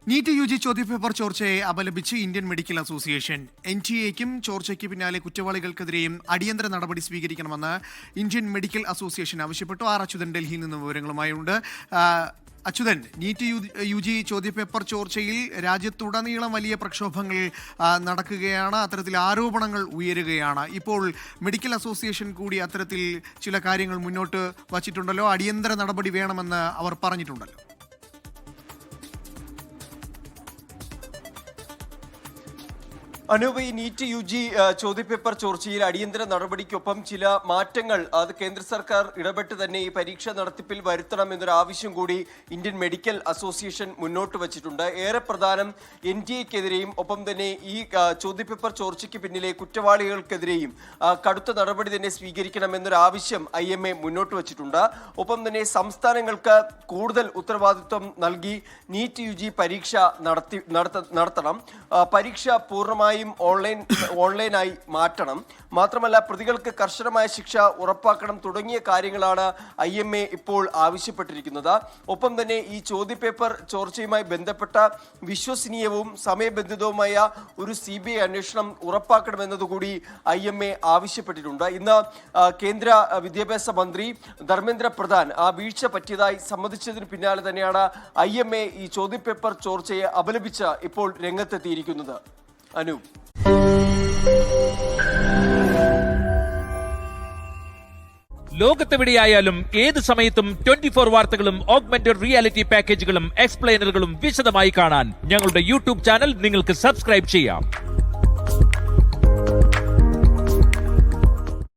NEET UG ചോദ്യപേപ്പർ ചോർച്ചയെ അപലപിച്ച് Indian medical association NTA-ക്കും ചോർച്ചയ്ക്ക് പിന്നാലെ കുറ്റവാളികൾക്കെതിരെയും അടിയന്തര നടപടി സ്വീകരിക്കണമെന്ന് ഇന്ത്യൻ മെഡിക്കൽ അസോസിയേഷൻ ആവശ്യപ്പെട്ടു. അച്യുതൻ ഡൽഹിയിൽ നിന്ന് വിവരങ്ങളുമായുണ്ട്. അച്യുതൻ, നീറ്റ് യുജി ചോദ്യപേപ്പർ ചോർച്ചയിൽ രാജ്യത്തുടനീളം വലിയ പ്രക്ഷോഭങ്ങൾ നടക്കുകയാണ്. അത്തരത്തിൽ ആരോപണങ്ങൾ ഉയരുകയാണ്. ഇപ്പോൾ മെഡിക്കൽ അസോസിയേഷൻ കൂടി അത്തരത്തിൽ ചില കാര്യങ്ങൾ മുന്നോട്ട് വച്ചിട്ടുണ്ടല്ലോ. അടിയന്തര നടപടി വേണമെന്ന് അവർ പറഞ്ഞിട്ടുണ്ടല്ലോ. അനൂപ്, ഈ നീറ്റ് യുജി ചോദ്യപേപ്പർ ചോർച്ചയിൽ അടിയന്തര നടപടിക്കൊപ്പം ചില മാറ്റങ്ങൾ അത് കേന്ദ്ര സർക്കാർ ഇടപെട്ട് തന്നെ ഈ പരീക്ഷ നടത്തിപ്പിൽ വരുത്തണം എന്നൊരു ആവശ്യം കൂടി ഇന്ത്യൻ മെഡിക്കൽ അസോസിയേഷൻ മുന്നോട്ട് വച്ചിട്ടുണ്ട്. ഏറെ പ്രധാനം NTA-ക്കെതിരെയും ഒപ്പം തന്നെ ഈ ചോദ്യപേപ്പർ ചോർച്ചയ്ക്ക് പിന്നിലെ കുറ്റവാളികൾക്കെതിരെയും കടുത്ത നടപടി തന്നെ സ്വീകരിക്കണം എന്നൊരു ആവശ്യം IMA മുന്നോട്ട് വച്ചിട്ടുണ്ട്. ഒപ്പം തന്നെ സംസ്ഥാനങ്ങൾക്ക് കൂടുതൽ ഉത്തരവാദിത്വം നൽകി നീറ്റ് യുജി പരീക്ഷ നടത്തണം. പരീക്ഷ പൂർണ്ണമായി ഓൺലൈനായി മാറ്റണം. മാത്രമല്ല, പ്രതികൾക്ക് കർശനമായ ശിക്ഷ ഉറപ്പാക്കണം തുടങ്ങിയ കാര്യങ്ങളാണ് IMA ഇപ്പോൾ ആവശ്യപ്പെട്ടിരിക്കുന്നത്. ഒപ്പം തന്നെ ഈ ചോദ്യപേപ്പർ ചോർച്ചയുമായി ബന്ധപ്പെട്ട വിശ്വസനീയവും സമയബന്ധിതവുമായ ഒരു CBI അന്വേഷണം ഉറപ്പാക്കണമെന്നതുകൂടി IMA ആവശ്യപ്പെട്ടിട്ടുണ്ട്. ഇന്ന് കേന്ദ്ര വിദ്യാഭ്യാസ മന്ത്രി ധർമ്മേന്ദ്ര പ്രധാൻ ആ വീഴ്ച പറ്റിയതായി സമ്മതിച്ചതിന് പിന്നാലെ തന്നെയാണ് IMA ഈ ചോദ്യപേപ്പർ ചോർച്ചയെ അപലപിച്ച് ഇപ്പോൾ രംഗത്തെത്തിയിരിക്കുന്നത്. അനു, ലോകത്തെവിടെയായാലും ഏത് സമയത്തും 24 വാർത്തകളും ഓഗ്മെന്റഡ് റിയാലിറ്റി പാക്കേജുകളും എക്സ്പ്ലെയിനറുകളും വിശദമായി കാണാൻ ഞങ്ങളുടെ YouTube ചാനൽ നിങ്ങൾക്ക് സബ്സ്ക്രൈബ് ചെയ്യാം.